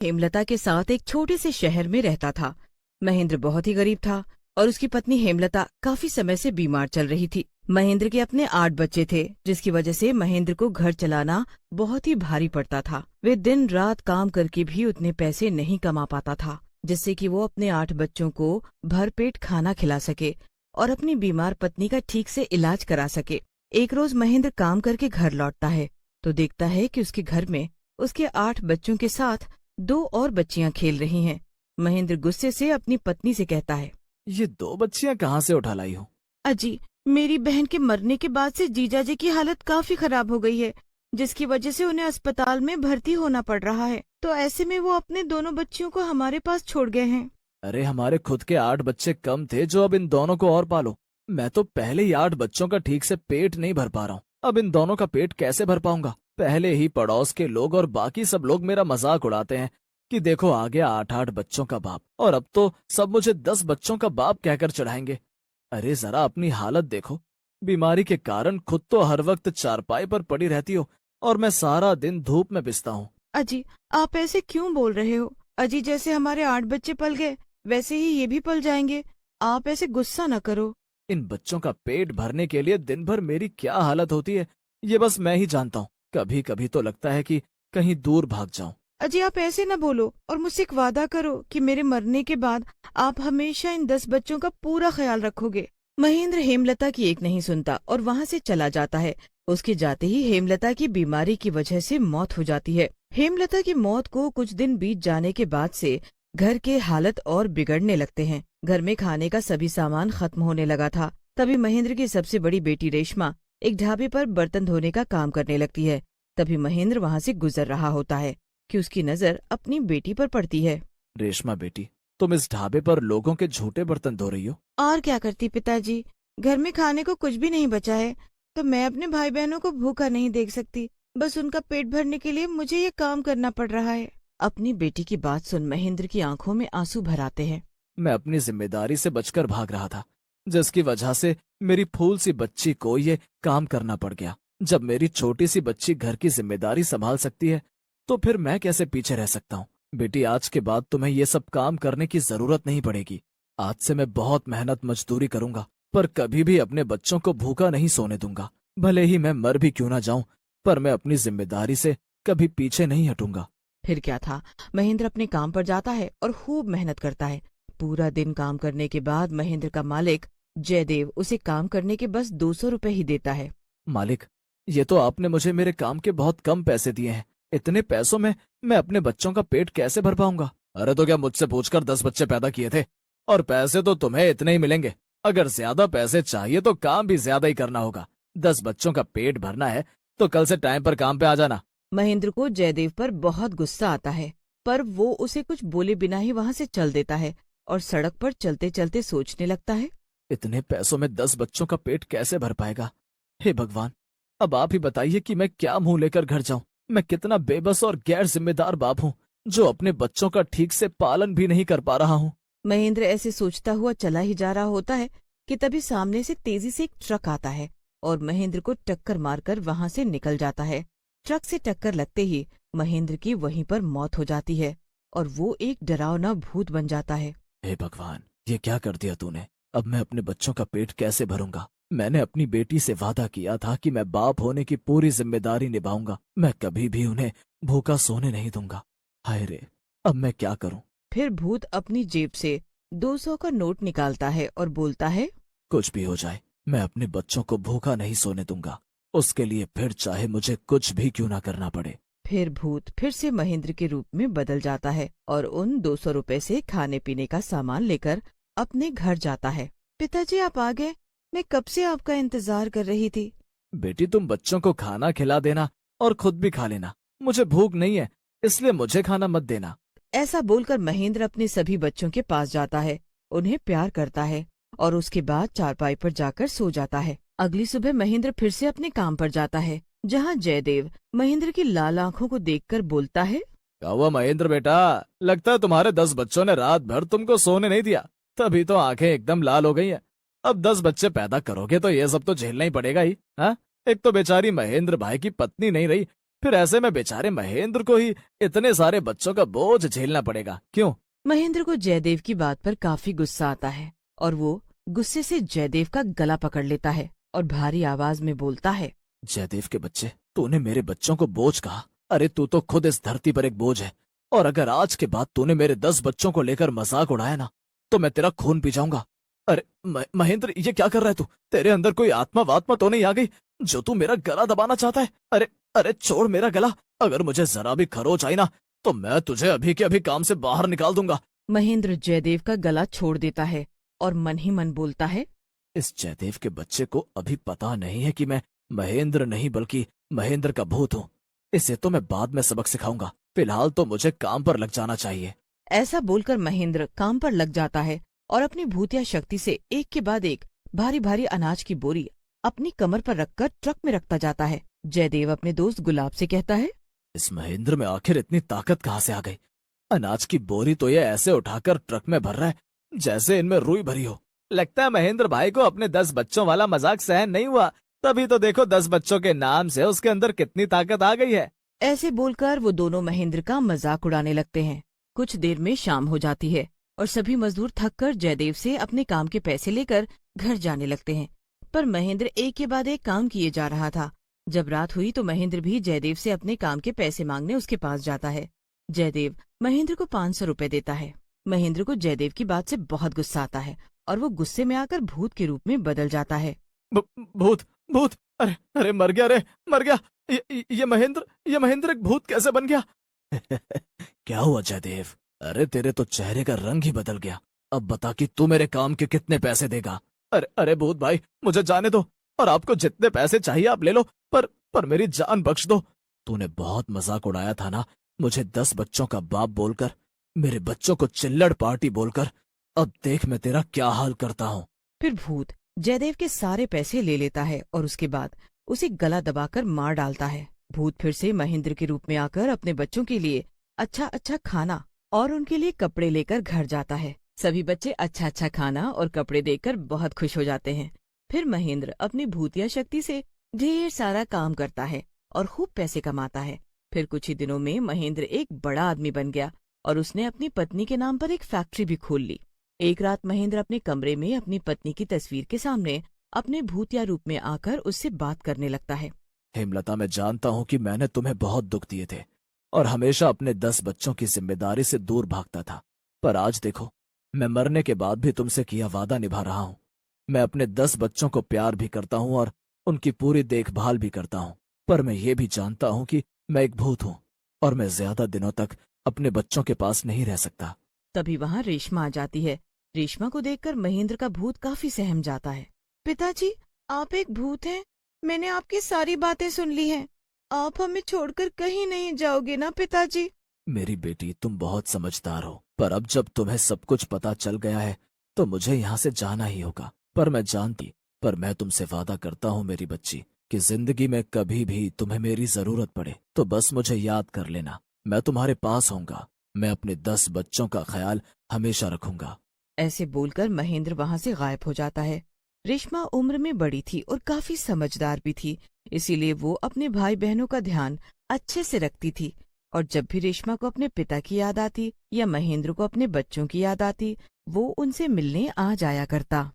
हेमलता के साथ एक छोटे से शहर में रहता था। महेंद्र बहुत ही गरीब था और उसकी पत्नी हेमलता काफी समय से बीमार चल रही थी। महेंद्र के अपने 8 बच्चे थे, जिसकी वजह से महेंद्र को घर चलाना बहुत ही भारी पड़ता था। वे दिन रात काम करके भी उतने पैसे नहीं कमा पाता था जिससे कि वो अपने 8 बच्चों को भरपेट खाना खिला सके और अपनी बीमार पत्नी का ठीक से इलाज करा सके। एक रोज महेंद्र काम करके घर लौटता है तो देखता है कि उसके घर में उसके 8 बच्चों के साथ 2 और बच्चियां खेल रही हैं। महेंद्र गुस्से से अपनी पत्नी से कहता है, ये 2 बच्चियां कहाँ से उठा लाई हो? अजी, मेरी बहन के मरने के बाद से जीजा जी की हालत काफी खराब हो गई है, जिसकी वजह से उन्हें अस्पताल में भर्ती होना पड़ रहा है। तो ऐसे में वो अपने दोनों बच्चियों को हमारे पास छोड़ गए हैं। अरे हमारे खुद के 8 बच्चे कम थे जो अब इन दोनों को और पालो। मैं तो पहले ही 8 बच्चों का ठीक से पेट नहीं भर पा रहा हूँ, अब इन दोनों का पेट कैसे भर पाऊंगा? पहले ही पड़ोस के लोग और बाकी सब लोग मेरा मजाक उड़ाते हैं कि देखो आ गया 8-8 बच्चों का बाप, और अब तो सब मुझे 10 बच्चों का बाप कहकर चढ़ाएंगे। अरे जरा अपनी हालत देखो, बीमारी के कारण खुद तो हर वक्त चारपाई पर पड़ी रहती हो और मैं सारा दिन धूप में पिसता हूँ। अजी, आप ऐसे क्यों बोल रहे हो? अजी, जैसे हमारे 8 बच्चे पल गए वैसे ही ये भी पल जाएंगे। आप ऐसे गुस्सा न करो। इन बच्चों का पेट भरने के लिए दिन भर मेरी क्या हालत होती है ये बस मैं ही जानता हूँ। कभी कभी तो लगता है कि कहीं दूर भाग जाऊं। अजी, आप ऐसे न बोलो और मुझसे एक वादा करो कि मेरे मरने के बाद आप हमेशा इन 10 बच्चों का पूरा ख्याल रखोगे। महेंद्र हेमलता की एक नहीं सुनता और वहाँ से चला जाता है। उसके जाते ही हेमलता की बीमारी की वजह से मौत हो जाती है। हेमलता की मौत को कुछ दिन बीत जाने के बाद से घर के हालत और बिगड़ने लगते हैं। घर में खाने का सभी सामान खत्म होने लगा था। तभी महेंद्र की सबसे बड़ी बेटी रेशमा एक ढाबे पर बर्तन धोने का काम करने लगती है। तभी महेंद्र वहाँ से गुजर रहा होता है कि उसकी नजर अपनी बेटी पर पड़ती है। रेशमा बेटी, तुम इस ढाबे पर लोगों के झूठे बर्तन धो रही हो? और क्या करती पिताजी, घर में खाने को कुछ भी नहीं बचा है तो मैं अपने भाई बहनों को भूखा नहीं देख सकती। बस उनका पेट भरने के लिए मुझे ये काम करना पड़ रहा है। अपनी बेटी की बात सुन महेंद्र की आंखों में आंसू भर आते हैं। मैं अपनी जिम्मेदारी से बचकर भाग रहा था, जिसकी वजह से मेरी फूल सी बच्ची को ये काम करना पड़ गया। जब मेरी छोटी सी बच्ची घर की जिम्मेदारी संभाल सकती है तो फिर मैं कैसे पीछे रह सकता हूँ? बेटी, आज के बाद तुम्हें ये सब काम करने की जरूरत नहीं पड़ेगी। आज से मैं बहुत मेहनत मजदूरी करूंगा, पर कभी भी अपने बच्चों को भूखा नहीं सोने दूंगा। भले ही मैं मर भी क्यों ना जाऊं, पर मैं अपनी जिम्मेदारी से कभी पीछे नहीं हटूंगा। फिर क्या था, महेंद्र अपने काम पर जाता है और खूब मेहनत करता है। पूरा दिन काम करने के बाद महेंद्र का मालिक जयदेव उसे काम करने के बस 200 रुपए ही देता है। मालिक, ये तो आपने मुझे मेरे काम के बहुत कम पैसे दिए हैं। इतने पैसों में मैं अपने बच्चों का पेट कैसे भर पाऊंगा? अरे तो क्या मुझसे पूछकर 10 बच्चे पैदा किए थे? और पैसे तो तुम्हें इतने ही मिलेंगे। अगर ज्यादा पैसे चाहिए तो काम भी ज्यादा ही करना होगा। 10 बच्चों का पेट भरना है तो कल से टाइम पर काम पे आ जाना। महेंद्र को जयदेव पर बहुत गुस्सा आता है, पर वो उसे कुछ बोले बिना ही वहाँ से चल देता है और सड़क पर चलते चलते सोचने लगता है, इतने पैसों में 10 बच्चों का पेट कैसे भर पाएगा? हे भगवान, अब आप ही बताइए कि मैं क्या मुंह लेकर घर जाऊं। मैं कितना बेबस और गैर जिम्मेदार बाप हूँ जो अपने बच्चों का ठीक से पालन भी नहीं कर पा रहा हूँ। महेंद्र ऐसे सोचता हुआ चला ही जा रहा होता है कि तभी सामने से तेजी से एक ट्रक आता है और महेंद्र को टक्कर मारकर वहाँ से निकल जाता है। ट्रक से टक्कर लगते ही महेंद्र की वहीं पर मौत हो जाती है और वो एक डरावना भूत बन जाता है। हे भगवान, ये क्या कर दिया तूने? अब मैं अपने बच्चों का पेट कैसे भरूंगा? मैंने अपनी बेटी से वादा किया था कि मैं बाप होने की पूरी जिम्मेदारी निभाऊंगा। मैं कभी भी उन्हें भूखा सोने नहीं दूंगा। हाय रे, अब मैं क्या करूं? फिर भूत अपनी जेब से 200 का नोट निकालता है और बोलता है, कुछ भी हो जाए, मैं अपने बच्चों को भूखा नहीं सोने दूंगा। उसके लिए फिर चाहे मुझे कुछ भी क्यों ना करना पड़े। फिर भूत फिर से महेंद्र के रूप में बदल जाता है और उन 200 रुपए से खाने पीने का सामान लेकर अपने घर जाता है। पिताजी, आप आ गए? मैं कब से आपका इंतजार कर रही थी। बेटी, तुम बच्चों को खाना खिला देना और खुद भी खा लेना। मुझे भूख नहीं है, इसलिए मुझे खाना मत देना। ऐसा बोलकर महेंद्र अपने सभी बच्चों के पास जाता है, उन्हें प्यार करता है और उसके बाद चारपाई पर जाकर सो जाता है। अगली सुबह महेंद्र फिर से अपने काम पर जाता है, जहाँ जयदेव महेंद्र की लाल आंखों को देखकर बोलता है, क्या हुआ महेंद्र बेटा? लगता है तुम्हारे 10 बच्चों ने रात भर तुमको सोने नहीं दिया, तभी तो आंखें एकदम लाल हो गई हैं। अब 10 बच्चे पैदा करोगे तो ये सब तो झेलना ही पड़ेगा ही। हाँ, एक तो बेचारी महेंद्र भाई की पत्नी नहीं रही, फिर ऐसे में बेचारे महेंद्र को ही इतने सारे बच्चों का बोझ झेलना पड़ेगा। क्यों? महेंद्र को जयदेव की बात पर काफी गुस्सा आता है और वो गुस्से से जयदेव का गला पकड़ लेता है और भारी आवाज में बोलता है, जयदेव के बच्चे, तूने मेरे बच्चों को बोझ कहा? अरे तू तो खुद इस धरती पर एक बोझ है, और अगर आज के बाद तूने मेरे 10 बच्चों को लेकर मजाक उड़ाया ना, तो मैं तेरा खून पी जाऊंगा। अरे महेंद्र, ये क्या कर रहा है तू? तेरे अंदर कोई आत्मा वात्मा तो नहीं आ गई जो तू मेरा गला दबाना चाहता है? अरे अरे छोड़ मेरा गला। अगर मुझे जरा भी खरोच आई ना, तो मैं तुझे अभी के अभी काम से बाहर निकाल दूंगा। महेंद्र जयदेव का गला छोड़ देता है और मन ही मन बोलता है, इस जयदेव के बच्चे को अभी पता नहीं है कि मैं महेंद्र नहीं बल्कि महेंद्र का भूत हूँ। इसे तो मैं बाद में सबक सिखाऊंगा, फिलहाल तो मुझे काम पर लग जाना चाहिए। ऐसा बोलकर महेंद्र काम पर लग जाता है और अपनी भूतिया शक्ति से एक के बाद एक भारी भारी अनाज की बोरी अपनी कमर पर रखकर ट्रक में रखता जाता है। जयदेव अपने दोस्त गुलाब से कहता है, इस महेंद्र में आखिर इतनी ताकत कहाँ से आ गई? अनाज की बोरी तो ये ऐसे उठाकर ट्रक में भर रहा है जैसे इनमें रुई भरी हो। लगता है महेंद्र भाई को अपने 10 बच्चों वाला मजाक सहन नहीं हुआ, तभी तो देखो 10 बच्चों के नाम से उसके अंदर कितनी ताकत आ गई है। ऐसे बोलकर वो दोनों महेंद्र का मजाक उड़ाने लगते हैं। कुछ देर में शाम हो जाती है और सभी मजदूर थककर जयदेव से अपने काम के पैसे लेकर घर जाने लगते हैं। पर महेंद्र एक के बाद एक काम किए जा रहा था। जब रात हुई तो महेंद्र भी जयदेव से अपने काम के पैसे मांगने उसके पास जाता है। जयदेव महेंद्र को 500 रुपए देता है। महेंद्र को जयदेव की बात से बहुत गुस्सा आता है और वो गुस्से में आकर भूत के रूप में बदल जाता है। भूत भूत, अरे अरे मर गया रे, मर गया। ये महेंद्र एक भूत कैसे बन गया? क्या हुआ जयदेव? अरे तेरे तो चेहरे का रंग ही बदल गया। अब बता कि तू मेरे काम के कितने पैसे देगा? अरे अरे भूत भाई, मुझे जाने दो, और आपको जितने पैसे चाहिए आप ले लो, पर मेरी जान बख्श दो। तूने बहुत मजाक उड़ाया था ना मुझे 10 बच्चों का बाप बोलकर, मेरे बच्चों को चिल्लड़ पार्टी बोलकर। अब देख मैं तेरा क्या हाल करता हूँ। फिर भूत जयदेव के सारे पैसे ले लेता है और उसके बाद उसे गला दबाकर मार डालता है। भूत फिर से महेंद्र के रूप में आकर अपने बच्चों के लिए अच्छा अच्छा खाना और उनके लिए कपड़े लेकर घर जाता है। सभी बच्चे अच्छा अच्छा खाना और कपड़े देखकर बहुत खुश हो जाते हैं। फिर महेंद्र अपनी भूतिया शक्ति से ढेर सारा काम करता है और खूब पैसे कमाता है। फिर कुछ ही दिनों में महेंद्र एक बड़ा आदमी बन गया और उसने अपनी पत्नी के नाम पर एक फैक्ट्री भी खोल ली। एक रात महेंद्र अपने कमरे में अपनी पत्नी की तस्वीर के सामने अपने भूतिया रूप में आकर उससे बात करने लगता है। हेमलता, मैं जानता हूँ कि मैंने तुम्हें बहुत दुख दिए थे और हमेशा अपने 10 बच्चों की जिम्मेदारी से दूर भागता था, पर आज देखो मैं मरने के बाद भी तुमसे किया वादा निभा रहा हूँ। मैं अपने 10 बच्चों को प्यार भी करता हूँ और उनकी पूरी देखभाल भी करता हूँ, पर मैं ये भी जानता हूँ कि मैं एक भूत हूँ और मैं ज्यादा दिनों तक अपने बच्चों के पास नहीं रह सकता। तभी वहाँ रेशमा आ जाती है। रेशमा को देखकर महेंद्र का भूत काफी सहम जाता है। पिताजी, आप एक भूत हैं। मैंने आपकी सारी बातें सुन ली हैं। आप हमें छोड़कर कहीं नहीं जाओगे ना पिताजी? मेरी बेटी, तुम बहुत समझदार हो, पर अब जब तुम्हें सब कुछ पता चल गया है तो मुझे यहाँ से जाना ही होगा। पर मैं तुमसे वादा करता हूँ मेरी बच्ची, कि जिंदगी में कभी भी तुम्हें मेरी जरूरत पड़े तो बस मुझे याद कर लेना। मैं तुम्हारे पास होऊंगा। मैं अपने 10 बच्चों का ख्याल हमेशा रखूंगा। ऐसे बोलकर महेंद्र वहाँ से गायब हो जाता है। रेशमा उम्र में बड़ी थी और काफी समझदार भी थी, इसीलिए वो अपने भाई बहनों का ध्यान अच्छे से रखती थी। और जब भी रेशमा को अपने पिता की याद आती या महेंद्र को अपने बच्चों की याद आती, वो उनसे मिलने आ जाया करता।